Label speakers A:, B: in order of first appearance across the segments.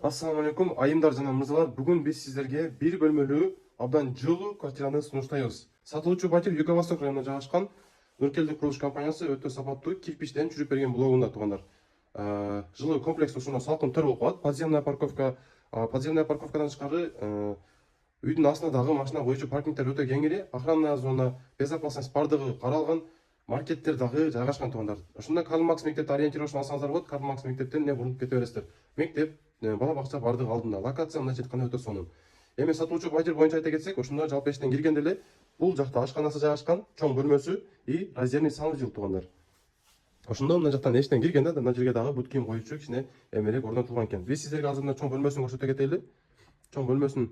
A: Ассаламу алейкум, айымдар жана мырзалар. Бүгүн биз сиздерге бир бөлмөлүү абдан жылуу квартираны сунуштайбыз. Сатылуучу батир Юго-Восток районунда жайгашкан Нуркелди курулуш компаниясы өтө сапаттуу кирпичтен чүрүп берген блогунда туугандар. Жылуу комплекс ушуна салкын төр болуп калат. Подземная парковкадан тышкары үйдүн астында дагы машина коюучу паркингдер өтө кеңири, охранная зона, безопасность бардыгы каралган, маркеттер дагы жайгашкан туугандар. Ошондо Карл Маркс мектепти ориентировочно алсаңыздар болот. Карл Маркс мектептен эмне бурулуп кете бересиздер. Мектеп, бала бакча бардыгы алдында. Локация мындайча айтканда өтө сонун. Эми сатылуучу батир боюнча айта кетсек, ошондо жалпы эштен киргенде эле бул жакта ашканасы жайгашкан, чоң бөлмөсү и раздельный санузел туугандар. Ошондо мына жактан эштен киргенде мына жерге дагы бут кийим коюучу кичине эмелек орнотулган экен. Биз сиздерге азыр мына чоң бөлмөсүн көрсөтө кетели. Чоң бөлмөсүн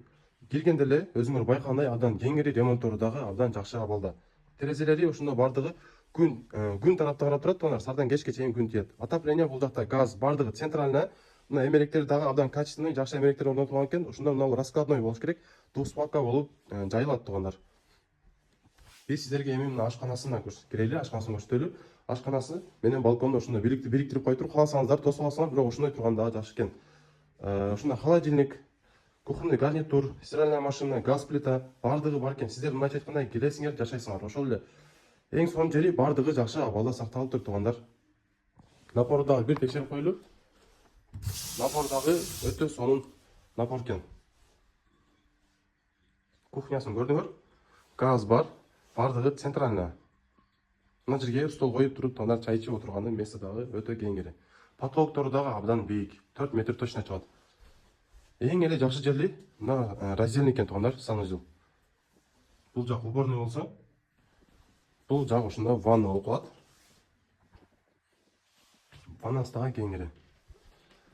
A: киргенде эле өзүңөр байкагандай абдан кеңири, ремонттору дагы абдан жакшы абалда. Терезелери ошондо бардыгы күн тарапта карап турат, туугандар. Сардан кечке чейин күн тиет. Отопление бул жакта газ бардыгы центральная. Мына эмелектер дагы абдан качественный, жакшы эмелектер орнотулган экен. Ошондо мына раскладной болуш керек. Двуспалка болуп жайылат туугандар. Биз сиздерге эми мына ашканасына кирели, ашканасын көрсөтөлү. Ашканасы менен балконду ошондо бириктирип кое туруп калсаңыздар, тосуп алсаңар, бирок ошондой турган дагы жакшы экен. Ошондо холодильник, кухонный гарнитур, стиральная машина, газ плита бардыгы бар экен. Сиздер мындайча айтканда келесиңер, жашайсыңар. Ошол эле эң сонун жери бардыгы жакшы абалда сакталып тур туугандар. Напору дагы бир текшерип коелу. Напор дагы өтө сонун напор экен. Кухнясын көрдүңөр? Газ бар, бардыгы центральная. Мына жерге стол коюп туруп, туугандар чай ичип отурганы место дагы өтө кеңири. Потолоктору дагы абдан бийик, 4 метр точно чыгат. Эң эле жакшы жери мына раздельный экен туугандар, санузел. Бул жак уборный болсо, бул жак ошондо ванна болуп калат. Ваннасы дагы кеңири.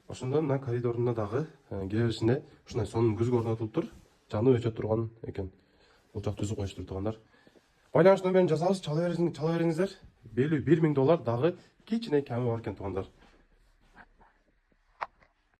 A: Ошондо мына коридорунда дагы киреберишинде ушундай сонун күзгү орнотулуп тур, жанып өчө турган экен. Бул жак түзүп коюштур туугандар. Байланыш номерин жазабыз, чала бериңиздер. $1000 дагы кичине ками бар экен туугандар.